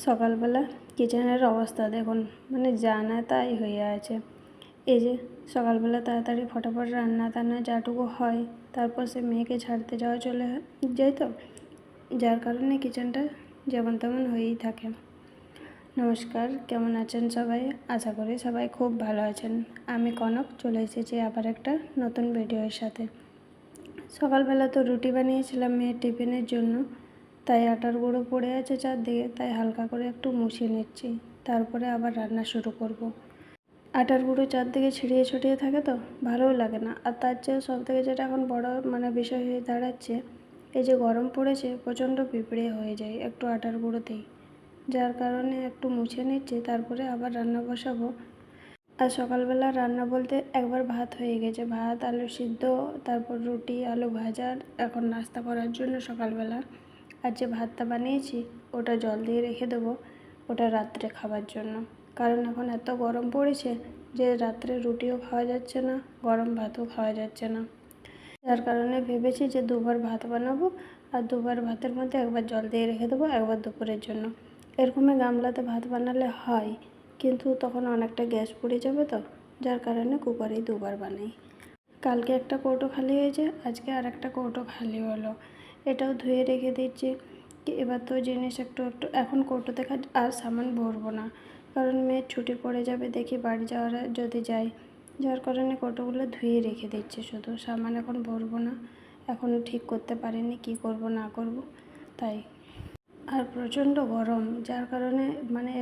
সকালবেলা কিচেনের অবস্থা দেখুন, মানে জানা তাই হয়ে আছে। এই যে সকালবেলা তাড়াতাড়ি ফটাফট রান্না টান্না যাটুকু হয়, তারপর সে মেয়েকে ছাড়তে চলে যায়, তো যার কারণে কিচেনটা যেমন তেমন হয়েই থাকে। নমস্কার, কেমন আছেন সবাই? আশা করি সবাই খুব ভালো আছেন। আমি কনক চলে এসেছি আবার একটা নতুন ভিডিওর সাথে। সকালবেলা তো রুটি বানিয়েছিলাম মেয়ের টিফিনের জন্য, তাই আটার গুঁড়ো পড়ে আছে চারদিকে, তাই হালকা করে একটু মুছিয়ে নিচ্ছি, তারপরে আবার রান্না শুরু করব। আটার গুঁড়ো চারদিকে ছিটিয়ে ছড়িয়ে থাকে তো ভালোও লাগে না। আর তার চেয়ে সবথেকে যেটা এখন বড় বিষয় হয়ে দাঁড়াচ্ছে, এই যে গরম পড়েছে, প্রচণ্ড পিঁপড়ে হয়ে যায় একটু আটার গুঁড়োতেই, যার কারণে একটু মুছে নিচ্ছি, তারপরে আবার রান্না বসাবো। আর সকালবেলা রান্না বলতে একবার ভাত হয়ে গেছে, ভাত আলু সিদ্ধ, তারপর রুটি আলু ভাজা এখন নাস্তা করার জন্য সকালবেলা। আর যে ভাতটা বানিয়েছি ওটা জল দিয়ে রেখে দেবো, ওটা রাত্রে খাবার জন্য। কারণ এখন এত গরম পড়েছে যে রাত্রে রুটিও খাওয়া যাচ্ছে না, গরম ভাতও খাওয়া যাচ্ছে না। যার কারণে ভেবেছি যে দুবার ভাত বানাবো, আর দুবার ভাতের মধ্যে একবার জল দিয়ে রেখে দেবো, একবার দুপুরের জন্য। এরকমই গামলাতে ভাত বানালে হয়, কিন্তু তখন অনেকটা গ্যাস পড়ে যাবে, তো যার কারণে কুকারেই দুবার বানাই। কালকে একটা কৌটো খালি হয়েছে, আজকে আর একটা কৌটো খালি হলো, এটাও ধুয়ে রেখে দিচ্ছি। এবার তো জিনিস একটু একটু এখন কৌটোতে আর সামান ভরবো না, কারণ মেয়ের ছুটি পড়ে যাবে দেখি বাড়ি যাওয়ার যদি যাই, যার কারণে কৌটোগুলো ধুয়ে রেখে দিচ্ছি। শুধু সামান এখন ভরবো না, এখনও ঠিক করতে পারিনি কি করব না করব, তাই। আর প্রচণ্ড গরম, যার কারণে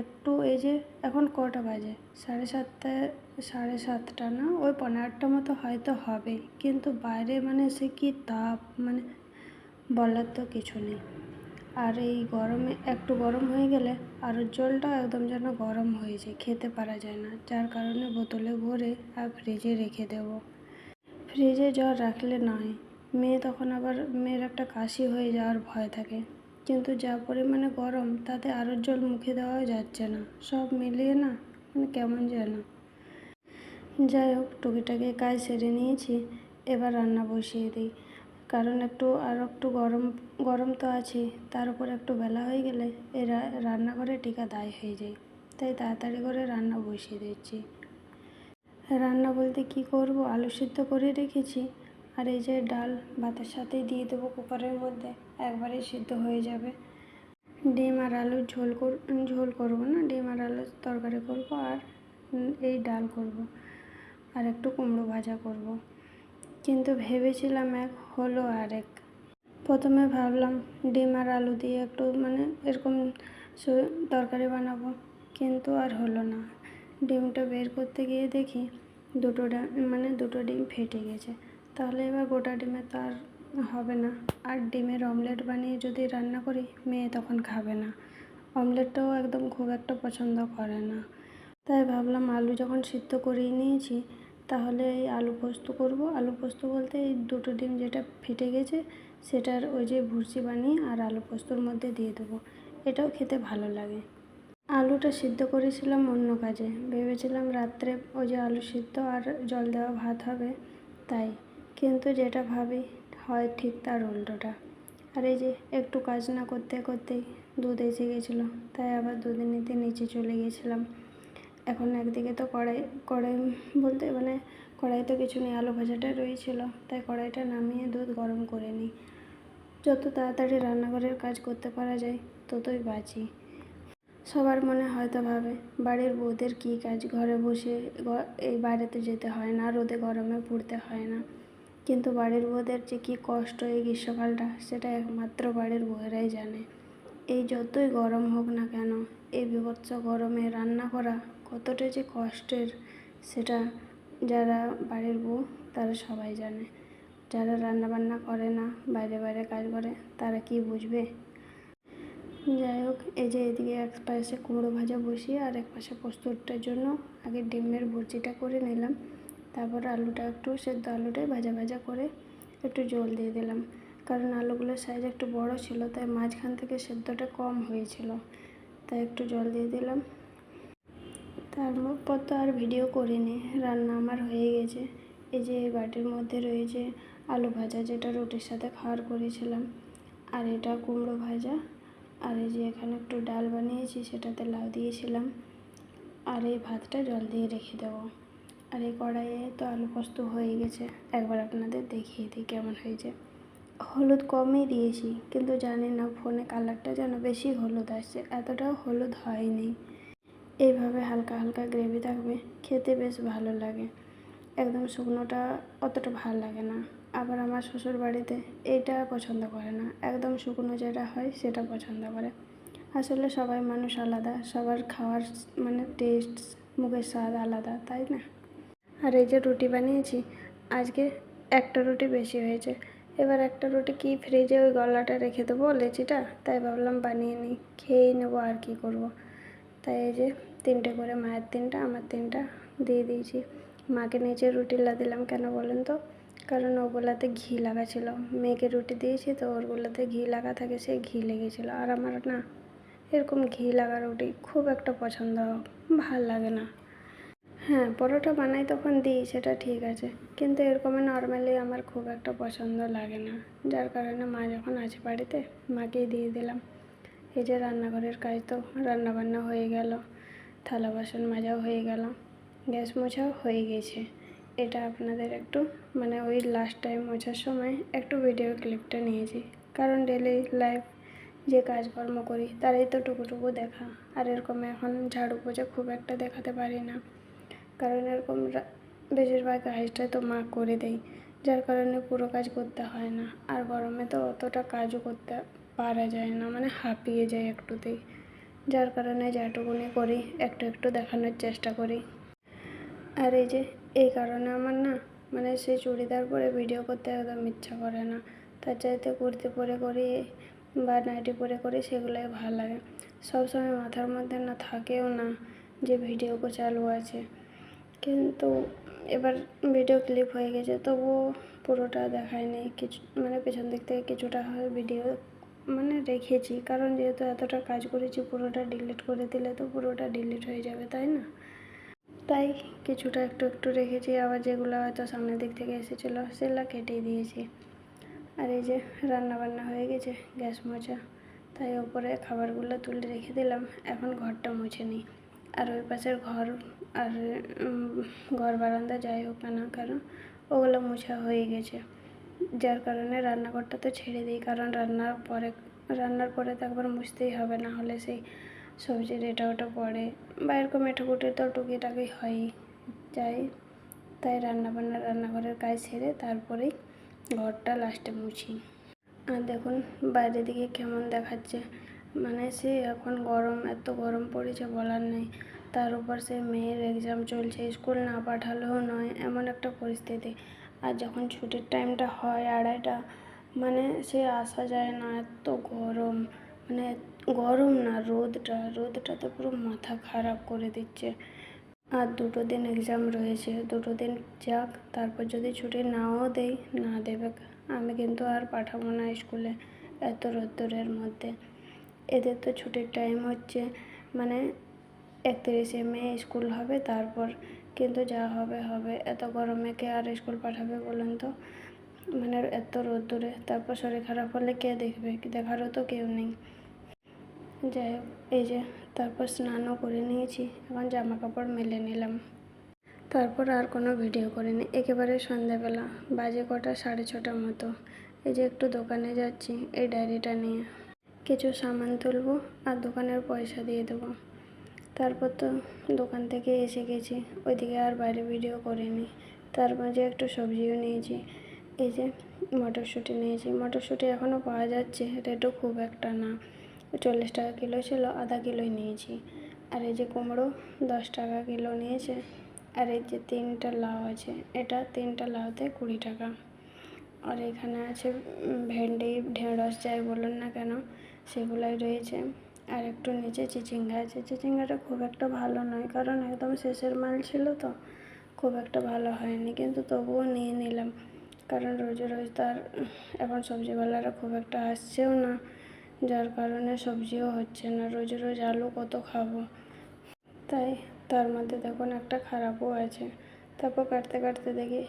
একটু এই যে এখন কটা বাজে, 7:30 না, ওই 7:45 মতো হয়তো হবে, কিন্তু বাইরে সে কি তাপ, বলার তো কিছু নেই। আর এই গরমে একটু গরম হয়ে গেলে আরও জলটা একদম যেন গরম হয়ে যায়, খেতে পারা যায় না, যার কারণে বোতলে ভরে আর ফ্রিজে রেখে দেব। ফ্রিজে জল রাখলে নয়, মেয়ের একটা কাশি হয়ে যাওয়ার ভয় থাকে, কিন্তু যা পরিমাণে গরম তাতে আরও জল মুখে দেওয়াও যাচ্ছে না, সব মিলিয়ে না কেমন যেন। যাই হোক, টুকিটাকি কাজ সেরে নিয়েছি, এবার রান্না বসিয়ে দিই। কারণ একটু গরম তো আছে, তার উপর একটু বেলা হয়ে গেলে এই রান্নাঘরে টিকা দায় হয়ে যায়, তাই তাড়াতাড়ি করে রান্না বসিয়ে দিচ্ছি। রান্না বলতে কি করব, আলু সিদ্ধ করে রেখেছি, আর এই যে ডাল ভাতের সাথেই দিয়ে দেবো কুকারের মধ্যে, একবারেই সিদ্ধ হয়ে যাবে। ডিম আর আলুর ঝোল করব না, ডিম আর আলুর তরকারি করব, আর এই ডাল করব, আর একটু কুমড়ো ভাজা করব। কিন্তু ভেবেছিলাম এক, হলো আরেক। প্রথমে ভাবলাম ডিম আর আলু দিয়ে একটু এরকম তরকারি বানাবো, কিন্তু আর হলো না। ডিমটা বের করতে গিয়ে দেখি দুটো ডিম ফেটে গেছে। তাহলে এবার গোটা ডিমে তো আর হবে না, আর ডিমের অমলেট বানিয়ে যদি রান্না করি মেয়ে তখন খাবে না, অমলেটটাও একদম খুব একটা পছন্দ করে না। তাই ভাবলাম আলু যখন সিদ্ধ করেই নিয়েছি, তাহলে এই আলু পোস্ত করব। আলু পোস্ত বলতে এই দুটো ডিম যেটা ফেটে গেছে সেটার ওই যে ভুর্জি বানিয়ে আর আলু পোস্তর মধ্যে দিয়ে দেবো, এটাও খেতে ভালো লাগে। আলুটা সিদ্ধ করেছিলাম অন্য কাজে, ভেবেছিলাম রাত্রে ওই যে আলু সিদ্ধ আর জল দেওয়া ভাত হবে, তাই। কিন্তু যেটা ভাবি হয় ঠিক তার উল্টোটা। আর এই যে একটু কাজ না করতে করতেই দুধ এসে গেছিলো, তাই আবার দুধ নিতে নিচে চলে গেছিলাম। এখন একদিকে তো কড়াই বলতে কড়াইতে কিছু নেই, আলু ভাজাটা রয়েছিল, তাই কড়াইটা নামিয়ে দুধ গরম করে নিই। যত তাড়াতাড়ি রান্নাঘরের কাজ করতে পারা যায় ততই বাঁচি। সবার মনে হয়তো ভাবে বাড়ির বউদের কী কাজ, ঘরে বসে এই বাইরেতে যেতে হয় না, রোদে গরমে পুড়তে হয় না, কিন্তু বাড়ির বউদের যে কী কষ্ট এই গ্রীষ্মকালটা, সেটা একমাত্র বাড়ির বউয়েরাই জানে। এই যতই গরম হোক না কেন, এই বীভৎস গরমে রান্না করা কতটা যে কষ্টের, সেটা যারা বাড়ির বউ তারা সবাই জানে। যারা রান্না বান্না করে না, বাইরে বাইরে কাজ করে, তারা কি বুঝবে। যাই হোক, এই যে এদিকে এক পাশে কুমড়ো ভাজা বসিয়ে আর এক পাশে পোস্তটার জন্য আগে ডিমের ভুর্জিটা করে নিলাম, তারপর আলুটা একটু সেদ্ধ আলুটাই ভাজা ভাজা করে একটু জল দিয়ে দিলাম, কারণ আলুগুলোর সাইজ একটু বড় ছিল, তাই মাঝখান থেকে সেদ্ধটা কম হয়েছিল, তাই একটু জল দিয়ে দিলাম। তারপর তো আর ভিডিও করিনি, রান্না আমার হয়ে গেছে। এই যে এই বাটির মধ্যে রয়েছে আলু ভাজা, যেটা রুটির সাথে খাওয়ার করেছিলাম, আর এটা কুমড়ো ভাজা, আর এই যে এখানে একটু ডাল বানিয়েছি, সেটাতে লাউ দিয়েছিলাম। আর এই ভাতটা জল দিয়ে রেখে দেবো। আর এই কড়াইয়ে তো আলু পোস্ত হয়ে গেছে, একবার আপনাদের দেখিয়ে দিই কেমন হয়েছে। হলুদ কমই দিয়েছি, কিন্তু জানি না ফোনে কালারটা যেন বেশি হলুদ আসছে, এতটাও হলুদ হয়নি। এইভাবে হালকা হালকা গ্রেভি থাকবে, খেতে বেশ ভালো লাগে। একদম শুকনোটা অতটা ভালো লাগে না। আবার আমার শ্বশুর বাড়িতে এইটা পছন্দ করে না, একদম শুকনো যেটা হয় সেটা পছন্দ করে। আসলে সবাই মানুষ আলাদা, সবার খাওয়ার মানে টেস্ট, মুখের স্বাদ আলাদা, তাই না? আর এই যে রুটি বানিয়েছি, আজকে একটা রুটি বেশি হয়েছে। এবার একটা রুটি কি ফ্রিজে ওই গলাটা রেখে দেবো লেচিটা, তাই ভাবলাম বানিয়ে নিই, খেয়েই নেবো, আর কি করব। তাই এই যে 3টে করে, মায়ের 3টা, আমার 3টা দিয়ে দিয়েছি। মাকে নিচে রুটি দিলাম কেন বলেন তো? কারণ ওগুলাতে ঘি লাগা ছিল। মেয়েকে রুটি দিয়েছি তো ওরগুলোতে ঘি লাগা থাকে, সেই ঘি লেগেছিলো। আর আমার না এরকম ঘি লাগা রুটি খুব একটা পছন্দ ভাল লাগে না। হ্যাঁ, পরোটা বানাই তখন দিই, সেটা ঠিক আছে, কিন্তু এরকম নর্মালি আমার খুব একটা পছন্দ লাগে না। যার কারণে মা যখন আছে বাড়িতে, মাকেই দিয়ে দিলাম। এই যে রান্নাঘরের কাজ তো রান্নাবান্না হয়ে গেল, থালা বাসন মাজাও হয়ে গেল, গ্যাস মোছাও হয়ে গেছে। এটা আপনাদের একটু মানে ওই লাস্ট টাইম মোছার সময় একটু ভিডিও ক্লিপটা নিয়েছি, কারণ ডেলি লাইফ যে কাজকর্ম করি তারই তো টুকুটুকু দেখা। আর এরকম এখন ঝাড়ু পোছা খুব একটা দেখাতে পারি না, কারণ এরকম বেশিরভাগ কাজটা তো মা করে দেয়, যার কারণে পুরো কাজ করতে হয় না। আর গরমে তো অতটা কাজও করতে পারা যায় না, মানে হাঁপিয়ে যায় একটুতেই। যার কারণে যেটুকুনি করি একটু একটু দেখানোর চেষ্টা করি। আর এই যে এই কারণে আমার না মানে সেই চুড়িদার পরে ভিডিও করতে একদম ইচ্ছা করে না। তার চাইতে কুর্তি পরে করি বা নাইটি পরে করি, সেগুলোই ভালো লাগে। সবসময় মাথার মধ্যে না থাকেও না যে ভিডিও চালু আছে, কিন্তু এবার ভিডিও ক্লিপ হয়ে গেছে, তবুও পুরোটা দেখায়নি। কিছু মানে পেছন দিক থেকে কিছুটা হয় ভিডিও মানে রেখেছি, কারণ যেহেতু এতটা কাজ করেছি, পুরোটা ডিলিট করে দিলে তো পুরোটা ডিলিট হয়ে যাবে, তাই না? তাই কিছুটা একটু একটু রেখেছি, আবার যেগুলো হয়তো সামনের দিক থেকে এসেছিলো সেগুলো কেটেই দিয়েছি। আর এই যে রান্না বান্না হয়ে গেছে, গ্যাস মোছা, তাই ওপরে খাবারগুলো তুলে রেখে দিলাম। এখন ঘরটা মুছে নিই। আর ওই পাশের ঘর আর ঘর বারান্দা যাই হোক না কেন, ওগুলো মোছা হয়ে গেছে। যার কারণে রান্নাঘরটা তো ছেড়ে দিই, কারণ রান্নার পরে তো একবার মুছতেই হবে, না হলে সেই সবজির এটা ওটা পড়ে বা এরকম এঁঠোকুটে তো টুকিটাকি হয়ই যাই। তাই রান্নাঘরের কাজ সেরে তারপরেই ঘরটা লাস্টে মুছি। আর দেখুন বাইরের দিকে কেমন দেখাচ্ছে, মানে সে এখন গরম, এত গরম পড়েছে বলার নেই। তার উপর সে মেয়ের এক্সাম চলছে, স্কুল না পাঠালেও নয়, এমন একটা পরিস্থিতি। আর যখন ছুটির টাইমটা হয় 2:30, মানে সে আসা যায় না, এত গরম। মানে গরম না, রোদটাতে পুরো মাথা খারাপ করে দিচ্ছে। আর 2 দিন এক্সাম রয়েছে, 2 দিন যাক, তারপর যদি ছুটি নাও না দেবে, আমি কিন্তু আর পাঠাবো না স্কুলে এত রোদ্দুরের মধ্যে। এদের তো ছুটির টাইম হচ্ছে মানে 31শে মে স্কুল হবে, তারপর কিন্তু যা হবে হবে। এত গরমে কে আর স্কুল পাঠাবে বলুন তো? মানে এত রোদ্দুরে, তারপর শরীর খারাপ হলে কে দেখবে? দেখারও তো কেউ নেই। যাই হোক, এই যে তারপর স্নানও করে নিয়েছি, এখন জামা কাপড় মেলে নিলাম। তারপর আর কোনো ভিডিও করিনি, একেবারে সন্ধ্যাবেলা, বাজে কটা 6:30 মতো। এই যে একটু দোকানে যাচ্ছি এই ডায়েরিটা নিয়ে, কিছু সামান তুলবো আর দোকানের পয়সা দিয়ে দেবো। তারপর তো দোকান থেকে এসে গেছি, ওইদিকে আর বাইরে ভিডিও করিনি। তার মাঝে একটু সবজিও নিয়েছি। এই যে মটরশুঁটি নিয়েছি, মটরশুঁটি এখনও পাওয়া যাচ্ছে, রেটও খুব একটা না, 40 টাকা কিলো ছিল, আধা কিলোই নিয়েছি। আর এই যে কুমড়ো 10 টাকা কিলো নিয়েছে। আর এই যে 3টা লাউ আছে, এটা 3টা লাউতে 20 টাকা। আর এখানে আছে ভেন্ডি, ঢেঁড়স যাই বলুন না কেন, সেগুলাই রয়েছে। আর একটু নিচে চিচিঙ্গা আছে, চিচিঙ্গাটা খুব একটা ভালো নয়, কারণ একদম শেষের মাল ছিল তো, খুব একটা ভালো হয়নি, কিন্তু তবুও নিয়ে নিলাম। কারণ রোজ রোজ তার এখন সবজিওয়ালারা খুব একটা আসছেও না, যার কারণে সবজিও হচ্ছে না। রোজ রোজ আলু কত খাবো? তাই তার মধ্যে দেখুন একটা খারাপও আছে। তারপর কাটতে কাটতে দেখি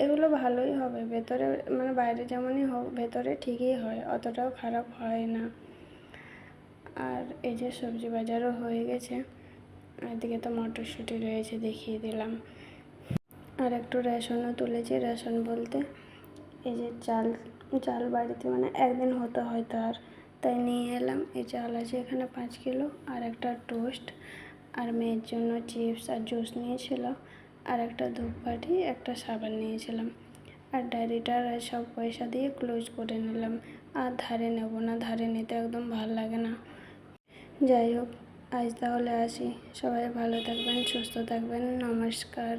এগুলো ভালোই হবে, ভেতরে মানে বাইরে যেমনই হোক ভেতরে ঠিকই হয়, অতটাও খারাপ হয় না। আর এই যে সবজি বাজারও হয়ে গেছে, এদিকে তো মটরশুঁটি রয়েছে, দেখিয়ে দিলাম। আর একটু রেশনও তুলেছি। রেশন বলতে এই যে চাল চাল বাড়িতে মানে একদিন হতে হয়তো আর, তাই নিয়ে এলাম। এই চাল আছে এখানে 5 কিলো, আর একটা টোস্ট, আর মেয়ের জন্য চিপস আর জুস নিয়েছিল, আর একটা ধূপকাঠি, একটা সাবান নিয়েছিলাম। আর ডায়েরিটার সব পয়সা দিয়ে ক্লোজ করে নিলাম। আর ধারে নেব না, ধারে নিতে একদম ভালো লাগে না। যাই হোক, আজ তাহলে আসি। সবাই ভালো থাকবেন, সুস্থ থাকবেন। নমস্কার।